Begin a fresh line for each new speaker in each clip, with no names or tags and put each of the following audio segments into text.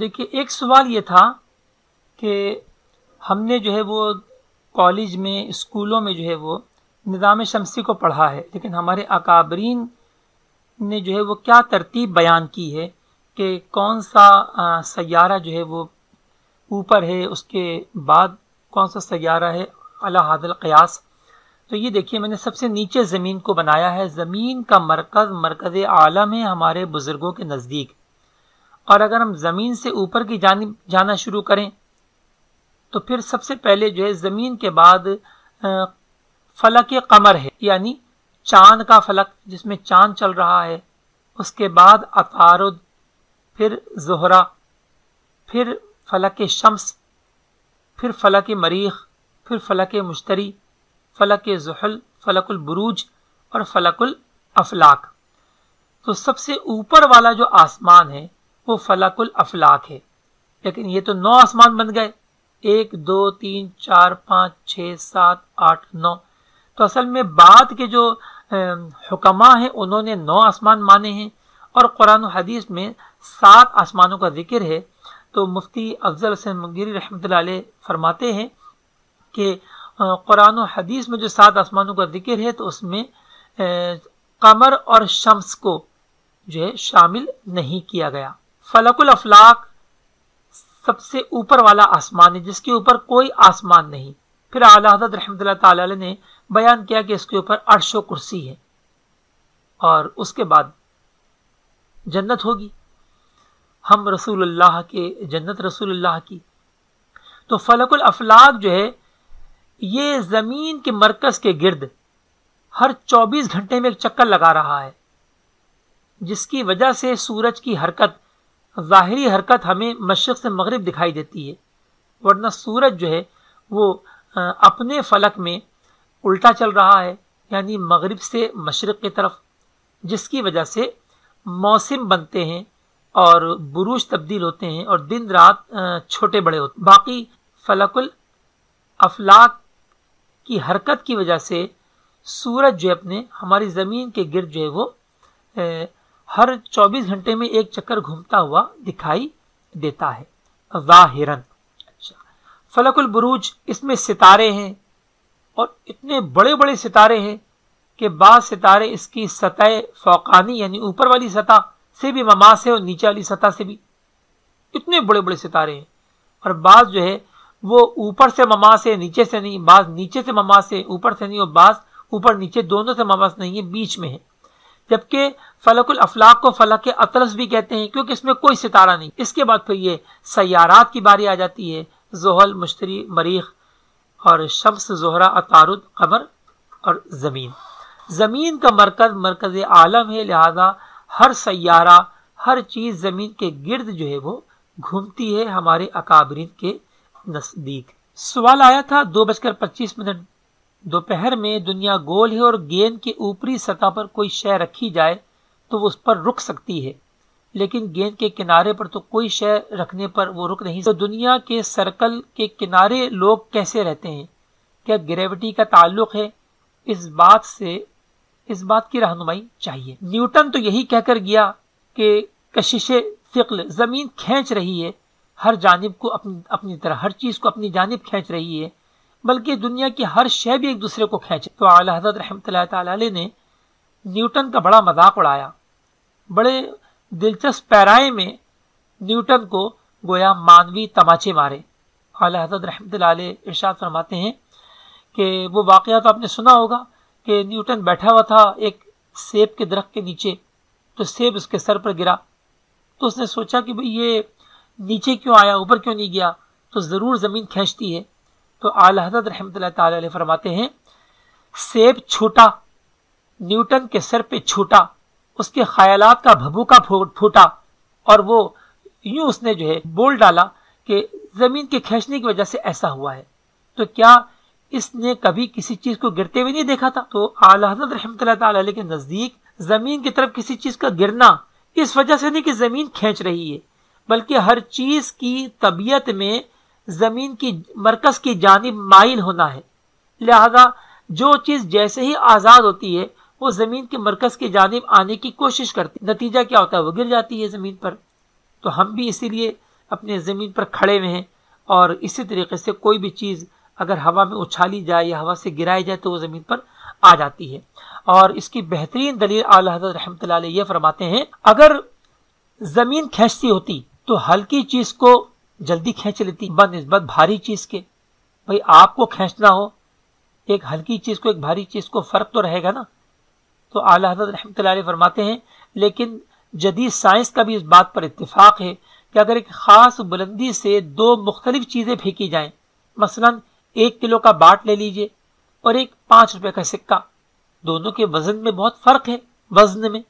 دیکھیے، ایک سوال یہ تھا کہ ہم نے جو ہے وہ کالج میں، اسکولوں میں جو ہے وہ نظام شمسی کو پڑھا ہے، لیکن ہمارے اکابرین نے جو ہے وہ کیا ترتیب بیان کی ہے کہ کون سا سیارہ جو ہے وہ اوپر ہے، اس کے بعد کون سا سیارہ ہے علی حد القیاس. تو یہ دیکھیے، میں نے سب سے نیچے زمین کو بنایا ہے. زمین کا مرکز عالم ہے ہمارے بزرگوں کے نزدیک، اور اگر ہم زمین سے اوپر کی جانب جانا شروع کریں تو پھر سب سے پہلے جو ہے زمین کے بعد فلک قمر ہے، یعنی چاند کا فلک جس میں چاند چل رہا ہے. اس کے بعد عطارد، پھر زہرہ، پھر فلک شمس، پھر فلک مریخ، پھر فلک مشتری، فلک زحل، فلک البروج اور فلک الافلاک. تو سب سے اوپر والا جو آسمان ہے وہ فلک الافلاک ہے. لیکن یہ تو 9 آسمان بن گئے، 1 2 3 4 5 6 7 8 9. تو اصل میں بعد کے جو حکماء ہیں انہوں نے 9 آسمان مانے ہیں، اور قرآن و حدیث میں 7 آسمانوں کا ذکر ہے. تو مفتی افضل حسین منگیری رحمۃ اللہ علیہ فرماتے ہیں کہ قرآن و حدیث میں جو 7 آسمانوں کا ذکر ہے تو اس میں قمر اور شمس کو جو ہے شامل نہیں کیا گیا. فلک الافلاک سب سے اوپر والا آسمان ہے جس کے اوپر کوئی آسمان نہیں. پھر اعلیٰ حضرت رحمۃ اللہ تعالی علیہ نے بیان کیا کہ اس کے اوپر عرش و کرسی ہے، اور اس کے بعد جنت ہوگی. ہم رسول اللہ کے، جنت رسول اللہ کی. تو فلک الافلاک جو ہے یہ زمین کے مرکز کے گرد ہر 24 گھنٹے میں ایک چکر لگا رہا ہے، جس کی وجہ سے سورج کی حرکت، ظاہری حرکت ہمیں مشرق سے مغرب دکھائی دیتی ہے، ورنہ سورج جو ہے وہ اپنے فلک میں الٹا چل رہا ہے، یعنی مغرب سے مشرق کی طرف، جس کی وجہ سے موسم بنتے ہیں اور بروج تبدیل ہوتے ہیں اور دن رات چھوٹے بڑے ہوتے ہیں. باقی فلک الافلاک کی حرکت کی وجہ سے سورج جو اپنے ہماری زمین کے گرد جو ہے وہ ہر 24 گھنٹے میں ایک چکر گھومتا ہوا دکھائی دیتا ہے ظاہراً. اچھا، فلک البروج، اس میں ستارے ہیں، اور اتنے بڑے بڑے ستارے ہیں کہ بعض ستارے اس کی سطح فوقانی یعنی اوپر والی سطح سے بھی مماس ہے اور نیچے والی سطح سے بھی. اتنے بڑے بڑے ستارے ہیں، اور بعض جو ہے وہ اوپر سے مماس ہے نیچے سے نہیں، بعض نیچے سے مماس ہے اوپر سے نہیں، اور بعض اوپر نیچے دونوں سے مماس نہیں ہے، بیچ میں ہے. جبکہ فلک الافلاک کو فلک اطلس بھی کہتے ہیں کیونکہ اس میں کوئی ستارہ نہیں. اس کے بعد پھر یہ سیارات کی باری آ جاتی ہے، زحل، مشتری، مریخ اور شمس، زہرہ، عطارد، قمر اور زمین. زمین کا مرکز عالم ہے، لہذا ہر سیارہ، ہر چیز زمین کے گرد جو ہے وہ گھومتی ہے ہمارے اکابرین کے نزدیک. سوال آیا تھا 2:25 دوپہر میں دنیا گول ہے اور گیند کے اوپری سطح پر کوئی شے رکھی جائے تو وہ اس پر رک سکتی ہے، لیکن گیند کے کنارے پر تو کوئی شے رکھنے پر وہ رک نہیں. تو دنیا کے سرکل کے کنارے لوگ کیسے رہتے ہیں؟ کیا گریوٹی کا تعلق ہے؟ اس بات کی رہنمائی چاہیے. نیوٹن تو یہی کہہ کر گیا کہ کشش ثقل، زمین کھینچ رہی ہے ہر جانب کو اپنی طرح، ہر چیز کو اپنی جانب کھینچ رہی ہے، بلکہ دنیا کی ہر شے بھی ایک دوسرے کو کھینچے. تو اعلیٰ حضرت رحمۃ اللہ تعالی علیہ نے نیوٹن کا بڑا مذاق اڑایا. بڑے دلچسپ پیرائے میں نیوٹن کو گویا مانوی تماچے مارے. اعلیٰ حضرت رحمۃ اللہ علیہ ارشاد فرماتے ہیں کہ وہ واقعہ تو آپ نے سنا ہوگا کہ نیوٹن بیٹھا ہوا تھا ایک سیب کے درخت کے نیچے، تو سیب اس کے سر پر گرا. تو اس نے سوچا کہ بھئی یہ نیچے کیوں آیا، اوپر کیوں نہیں گیا، تو ضرور زمین کھینچتی ہے. تو اعلیٰ حضرت رحمۃ اللہ تعالی علیہ فرماتے ہیں سیب چھوٹا، نیوٹن کے سر پہ چھوٹا، اس کے خیالات کا بھبوکا پھوٹا، اور وہ یوں اس نے جو ہے بول ڈالا کہ زمین کے کھینچنے کی وجہ سے ایسا ہوا ہے. تو کیا اس نے کبھی کسی چیز کو گرتے ہوئے نہیں دیکھا تھا؟ تو اعلیٰ حضرت رحمۃ اللہ تعالی علیہ کے نزدیک زمین کی طرف کسی چیز کا گرنا اس وجہ سے نہیں کہ زمین کھینچ رہی ہے، بلکہ ہر چیز کی طبیعت میں زمین کی مرکز کی جانب مائل ہونا ہے. لہذا جو چیز جیسے ہی آزاد ہوتی ہے وہ زمین کے مرکز کی جانب آنے کی کوشش کرتی، نتیجہ کیا ہوتا ہے؟ وہ گر جاتی ہے زمین پر. تو ہم بھی اسی لیے اپنے زمین پر کھڑے ہوئے ہیں، اور اسی طریقے سے کوئی بھی چیز اگر ہوا میں اچھالی جائے یا ہوا سے گرائی جائے تو وہ زمین پر آ جاتی ہے۔ اور اس کی بہترین دلیل اعلیٰ حضرت رحمۃ اللہ علیہ یہ فرماتے ہیں، اگر زمین کھینچتی ہوتی تو ہلکی چیز کو جلدی کھینچ لیتی بنسبت بھاری چیز کے۔ بھئی آپ کو کھینچنا ہو ایک ہلکی چیز کو ایک بھاری چیز کو، فرق تو رہے گا نا۔ تو اعلیٰ حضرت رحمۃ اللہ علیہ فرماتے ہیں لیکن جدید سائنس کا بھی اس بات پر اتفاق ہے کہ اگر ایک خاص بلندی سے دو مختلف چیزیں پھینکی جائیں، مثلا 1 کلو کا باٹ لے لیجئے اور ایک 5 روپے کا سکہ، دونوں کے وزن میں بہت فرق ہے، وزن میں،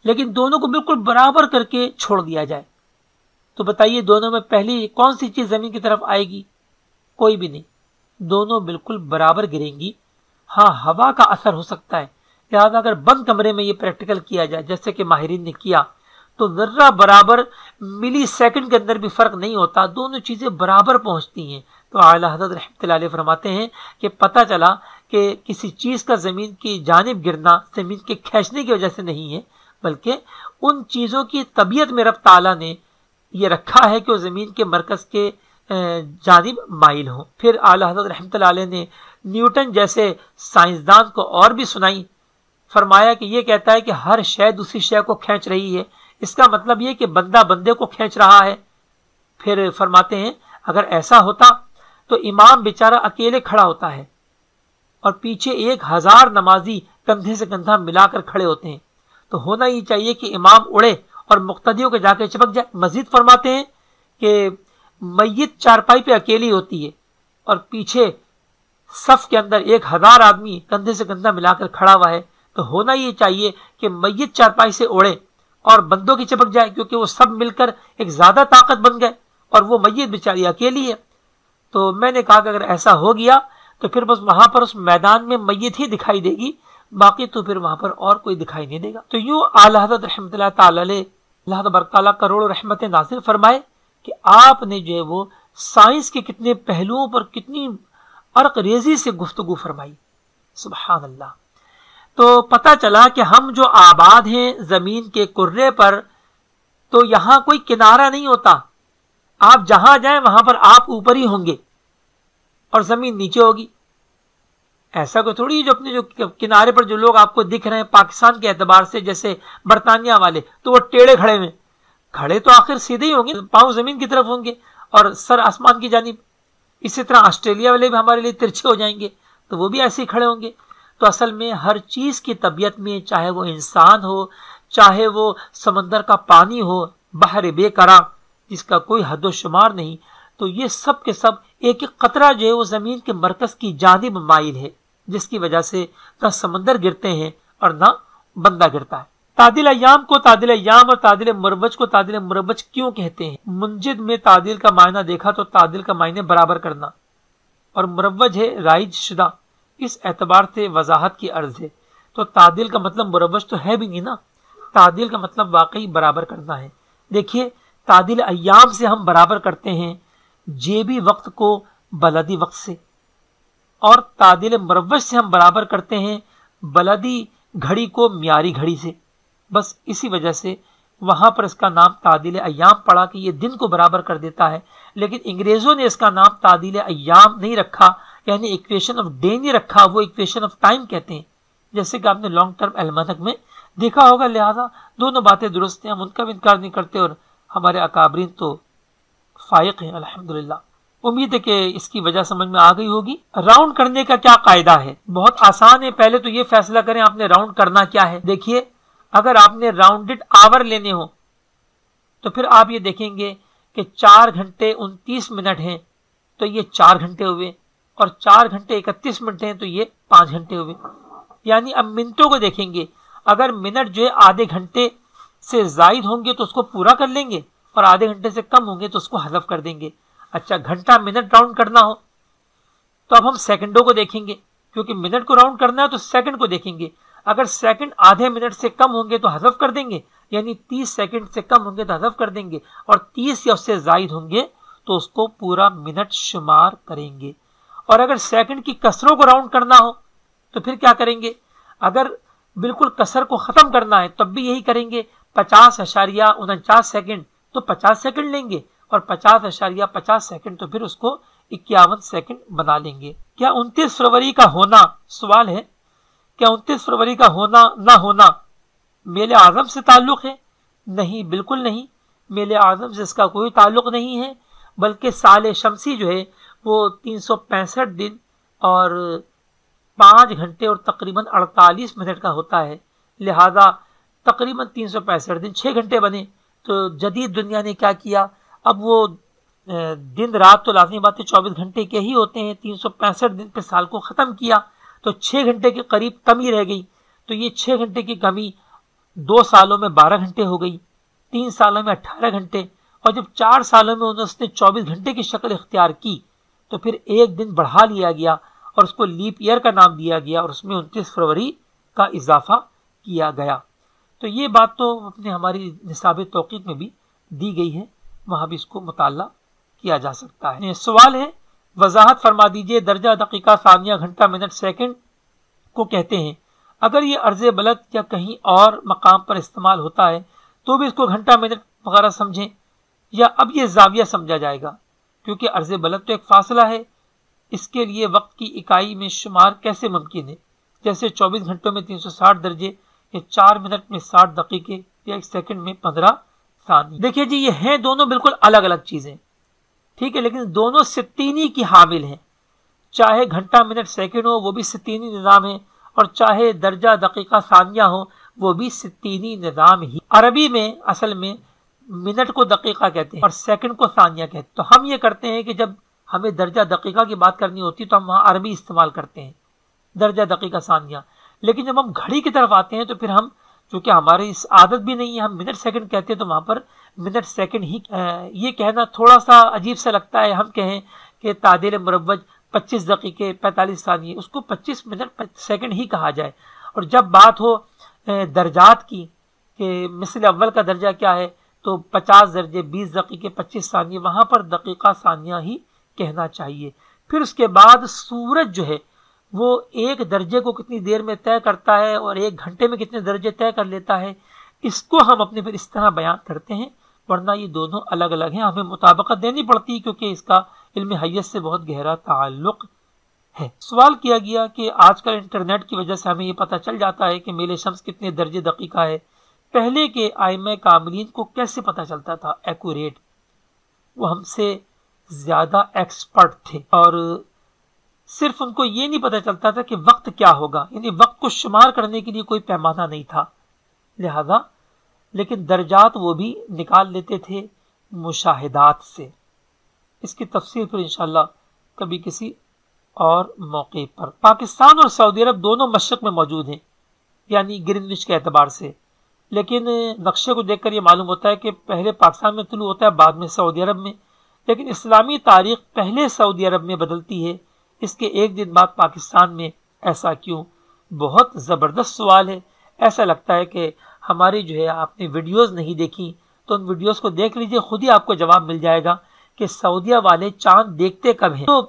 لیکن دونوں کو بالکل برابر کر کے چھوڑ دیا جائے تو بتائیے دونوں میں پہلی کون سی چیز زمین کی طرف آئے گی؟ کوئی بھی نہیں، دونوں بالکل برابر گریں گی۔ ہاں ہوا کا اثر ہو سکتا ہے، لہذا اگر بند کمرے میں یہ پریکٹیکل کیا جائے جیسے کہ ماہرین نے کیا تو ذرہ برابر ملی سیکنڈ کے اندر بھی فرق نہیں ہوتا، دونوں چیزیں برابر پہنچتی ہیں۔ تو اعلیٰ حضرت رحمۃ اللہ علیہ فرماتے ہیں کہ پتہ چلا کہ کسی چیز کا زمین کی جانب گرنا زمین کے کھینچنے کی وجہ سے نہیں ہے، بلکہ ان چیزوں کی طبیعت میں رب تعالیٰ نے یہ رکھا ہے کہ وہ زمین کے مرکز کے جانب مائل ہوں۔ پھر اعلیٰ حضرت رحمۃ اللہ علیہ نے نیوٹن جیسے سائنسدان کو اور بھی سنائی، فرمایا کہ یہ کہتا ہے کہ ہر شے دوسری شے کو کھینچ رہی ہے، اس کا مطلب یہ کہ بندہ بندے کو کھینچ رہا ہے۔ پھر فرماتے ہیں اگر ایسا ہوتا تو امام بیچارہ اکیلے کھڑا ہوتا ہے اور پیچھے 1000 نمازی کندھے سے کندھا ملا کر کھڑے ہوتے ہیں، تو ہونا ہی چاہیے کہ امام اڑے اور مقتدیوں کے جا کے چپک جائے۔ مزید فرماتے ہیں کہ میت چارپائی پہ اکیلی ہوتی ہے اور پیچھے صف کے اندر 1000 آدمی کندھے سے کندھا ملا کر کھڑا ہوا ہے، تو ہونا یہ چاہیے کہ میت چارپائی سے اڑے اور بندوں کی چپک جائے، کیونکہ وہ سب مل کر ایک زیادہ طاقت بن گئے اور وہ میت بیچاری اکیلی ہے۔ تو میں نے کہا کہ اگر ایسا ہو گیا تو پھر بس وہاں پر اس میدان میں میت ہی دکھائی دے گی، باقی تو پھر وہاں پر اور کوئی دکھائی نہیں دے گا۔ تو یوں اعلیٰ حضرت رحمۃ اللہ تعالی علیہ، اللہ تبارک تعالیٰ کروڑوں رحمت نازل فرمائے کہ آپ نے جو ہے وہ سائنس کے کتنے پہلوؤں پر کتنی عرق ریزی سے گفتگو فرمائی، سبحان اللہ۔ تو پتہ چلا کہ ہم جو آباد ہیں زمین کے کرے پر، تو یہاں کوئی کنارہ نہیں ہوتا، آپ جہاں جائیں وہاں پر آپ اوپر ہی ہوں گے اور زمین نیچے ہوگی۔ ایسا کوئی تھوڑی جو اپنے جو کنارے پر جو لوگ آپ کو دکھ رہے ہیں پاکستان کے اعتبار سے جیسے برطانیہ والے، تو وہ ٹیڑے کھڑے ہوئے، کھڑے تو آخر سیدھے ہی ہوں گے، پاؤں زمین کی طرف ہوں گے اور سر آسمان کی جانب۔ اسی طرح آسٹریلیا والے بھی ہمارے لیے ترچھے ہو جائیں گے تو وہ بھی ایسے ہی کھڑے ہوں گے۔ تو اصل میں ہر چیز کی طبیعت میں، چاہے وہ انسان ہو، چاہے وہ سمندر کا پانی ہو، بحر بے قرار جس کا کوئی حد و شمار نہیں، تو یہ سب کے سب ایک ایک قطرہ جو ہے وہ زمین کے مرکز کی جانب مائل ہے، جس کی وجہ سے نہ سمندر گرتے ہیں اور نہ بندہ گرتا ہے۔ تعدیل ایام کو تعدیل ایام اور تعدیل مروج کو تعدیل مروج کیوں کہتے ہیں؟ منجد میں تعدیل کا معنی دیکھا تو تعدیل کا معنی برابر کرنا، اور مروج ہے رائج شدہ، اس اعتبار سے وضاحت کی عرض ہے۔ تو تعدیل کا مطلب مروج تو ہے بھی نہیں نا، تعدیل کا مطلب واقعی برابر کرنا ہے۔ دیکھیے تعدیل ایام سے ہم برابر کرتے ہیں جیبی وقت کو بلدی وقت سے، اور تعدیل مروج سے ہم برابر کرتے ہیں بلدی گھڑی کو معیاری گھڑی سے۔ بس اسی وجہ سے وہاں پر اس کا نام تعدیل ایام پڑا کہ یہ دن کو برابر کر دیتا ہے، لیکن انگریزوں نے اس کا نام تعدیل ایام نہیں رکھا، یعنی ایکویشن آف ڈے نہیں رکھا، وہ ایکویشن آف ٹائم کہتے ہیں، جیسے کہ آپ نے لانگ ٹرم المنک میں دیکھا ہوگا۔ لہذا دونوں باتیں درست ہیں، ہم ان کا بھی انکار نہیں کرتے، اور ہمارے اکابرین تو فائق ہیں الحمدللہ۔ امید ہے کہ اس کی وجہ سمجھ میں آ گئی ہوگی۔ راؤنڈ کرنے کا کیا قاعدہ ہے؟ بہت آسان ہے، پہلے تو یہ فیصلہ کریں آپ نے راؤنڈ کرنا کیا ہے۔ دیکھیے اگر آپ نے راؤنڈڈ آور لینے ہو تو پھر آپ یہ دیکھیں گے کہ 4 گھنٹے 29 منٹ ہیں تو یہ 4 گھنٹے ہوئے، اور 4 گھنٹے 31 منٹ ہیں تو یہ 5 گھنٹے ہوئے۔ یعنی اب منٹوں کو دیکھیں گے، اگر منٹ جو ہے آدھے گھنٹے سے زائد ہوں گے تو اس کو پورا کر لیں گے، اور آدھے گھنٹے سے کم ہوں گے تو اس کو حذف کر دیں گے۔ اچھا گھنٹہ منٹ راؤنڈ کرنا ہو تو اب ہم سیکنڈوں کو دیکھیں گے، کیونکہ منٹ کو راؤنڈ کرنا ہے تو سیکنڈ کو دیکھیں گے۔ اگر سیکنڈ آدھے منٹ سے کم ہوں گے تو حذف کر دیں گے، یعنی 30 سیکنڈ سے کم ہوں گے تو حذف کر دیں گے، اور 30 یا اس سے زائد ہوں گے تو اس کو پورا منٹ شمار کریں گے۔ اور اگر سیکنڈ کی کسروں کو راؤنڈ کرنا ہو تو پھر کیا کریں گے؟ اگر بالکل کسر کو ختم کرنا ہے تب بھی یہی کریں گے، 50.49 سیکنڈ تو 50 سیکنڈ لیں گے، اور 50.50 سیکنڈ تو پھر اس کو 51 سیکنڈ بنا لیں گے۔ کیا 29 فروری کا ہونا، سوال ہے، کیا 29 فروری کا ہونا نہ ہونا میل اعظم سے تعلق ہے؟ نہیں، بالکل نہیں، میل اعظم سے اس کا کوئی تعلق نہیں ہے، بلکہ سال شمسی جو ہے وہ 365 دن اور 5 گھنٹے اور تقریباً 48 منٹ کا ہوتا ہے، لہذا تقریباً 365 دن 6 گھنٹے بنے۔ تو جدید دنیا نے کیا کیا، اب وہ دن رات تو لازمی بات ہے 24 گھنٹے کے ہی ہوتے ہیں، 365 دن پہ سال کو ختم کیا، تو 6 گھنٹے کے قریب کمی رہ گئی۔ تو یہ 6 گھنٹے کی کمی 2 سالوں میں 12 گھنٹے ہو گئی، 3 سالوں میں 18 گھنٹے، اور جب 4 سالوں میں اس نے 24 گھنٹے کی شکل اختیار کی تو پھر ایک دن بڑھا لیا گیا اور اس کو لیپ ایئر کا نام دیا گیا، اور اس میں 29 فروری کا اضافہ کیا گیا۔ تو یہ بات تو اپنے ہماری نصاب توقیت میں بھی دی گئی ہے، وہاں بھی اس کو مطالعہ کیا جا سکتا ہے۔ سوال ہے، وضاحت فرما دیجئے درجہ، دقیقہ، ثانیہ، گھنٹہ، منٹ، سیکنڈ کو کہتے ہیں، اگر یہ عرض بلد یا کہیں اور مقام پر استعمال ہوتا ہے تو بھی اس کو گھنٹہ، منٹ وغیرہ سمجھیں، یا اب یہ زاویہ سمجھا جائے گا؟ کیونکہ عرض بلد تو ایک فاصلہ ہے، اس کے لیے وقت کی اکائی میں شمار کیسے ممکن ہے؟ جیسے 24 گھنٹوں میں 360 درجے، یا 4 منٹ میں 60 دقیقے، یا 1 سیکنڈ میں 15 ثانیے۔ دیکھیے جی، یہ ہیں دونوں بالکل الگ الگ چیزیں، ٹھیک ہے، لیکن دونوں ستینی کی حامل ہیں، چاہے گھنٹہ، منٹ، سیکنڈ ہو وہ بھی ستینی نظام ہے، اور چاہے درجہ، دقیقہ، ثانیہ ہو وہ بھی ستینی نظام ہی۔ عربی میں اصل میں منٹ کو دقیقہ کہتے ہیں اور سیکنڈ کو ثانیہ کہتے ہیں، تو ہم یہ کرتے ہیں کہ جب ہمیں درجہ، دقیقہ کی بات کرنی ہوتی ہے تو ہم وہاں عربی استعمال کرتے ہیں، درجہ، دقیقہ، ثانیہ، لیکن جب ہم گھڑی کی طرف آتے ہیں تو پھر ہم، چونکہ ہماری اس عادت بھی نہیں ہے، ہم منٹ سیکنڈ کہتے ہیں تو وہاں پر منٹ سیکنڈ ہی۔ یہ کہنا تھوڑا سا عجیب سا لگتا ہے، ہم کہیں کہ تعدیل مروج 25 دقیقے 45 ثانیے، اس کو 25 منٹ سیکنڈ ہی کہا جائے۔ اور جب بات ہو درجات کی کہ مثل اول کا درجہ کیا ہے، تو 50 درجے 20 دقیقے 25 ثانیے، وہاں پر دقیقہ، ثانیہ ہی کہنا چاہیے۔ پھر اس کے بعد سورج جو ہے وہ ایک درجے کو کتنی دیر میں طے کرتا ہے اور 1 گھنٹے میں کتنے درجے طے کر لیتا ہے، اس کو ہم اپنے پھر اس طرح بیان کرتے ہیں، ورنہ یہ دونوں الگ الگ ہیں، ہمیں مطابقت دینی پڑتی ہے کیونکہ اس کا علم حیت سے بہت گہرا تعلق ہے۔ سوال کیا گیا کہ آج کل انٹرنیٹ کی وجہ سے ہمیں یہ پتہ چل جاتا ہے کہ میل شمس کتنے درجے دقیقہ ہے، پہلے کے ائمہ کاملین کو کیسے پتہ چلتا تھا ایکوریٹ؟ وہ ہم سے زیادہ ایکسپرٹ تھے، اور صرف ان کو یہ نہیں پتہ چلتا تھا کہ وقت کیا ہوگا، یعنی وقت کو شمار کرنے کے لیے کوئی پیمانہ نہیں تھا، لہذا لیکن درجات وہ بھی نکال لیتے تھے مشاہدات سے۔ اس کی تفصیل پھر انشاءاللہ کبھی کسی اور موقع پر۔ پاکستان اور سعودی عرب دونوں مشرق میں موجود ہیں، یعنی گرینوچ کے اعتبار سے، لیکن نقشے کو دیکھ کر یہ معلوم ہوتا ہے کہ پہلے پاکستان میں طلوع ہوتا ہے، بعد میں سعودی عرب میں، لیکن اسلامی تاریخ پہلے سعودی عرب میں بدلتی ہے، اس کے 1 دن بعد پاکستان میں، ایسا کیوں؟ بہت زبردست سوال ہے۔ ایسا لگتا ہے کہ ہماری جو ہے آپ نے ویڈیوز نہیں دیکھی، تو ان ویڈیوز کو دیکھ لیجئے، خود ہی آپ کو جواب مل جائے گا کہ سعودیہ والے چاند دیکھتے کب ہیں۔ تو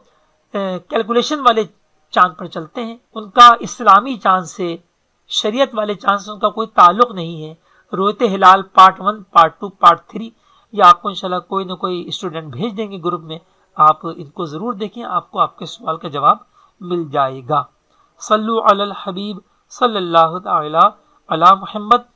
کیلکولیشن والے چاند پر چلتے ہیں، ان کا اسلامی چاند سے، شریعت والے چاند سے ان کا کوئی تعلق نہیں ہے۔ رویت ہلال پارٹ 1، پارٹ 2، پارٹ 3، یا آپ کو انشاءاللہ کوئی نہ کوئی اسٹوڈنٹ بھیج دیں گے گروپ میں، آپ ان کو ضرور دیکھیں، آپ کو آپ کے سوال کا جواب مل جائے گا۔ صلو علی الحبیب صلی اللہ تعالی علی محمد۔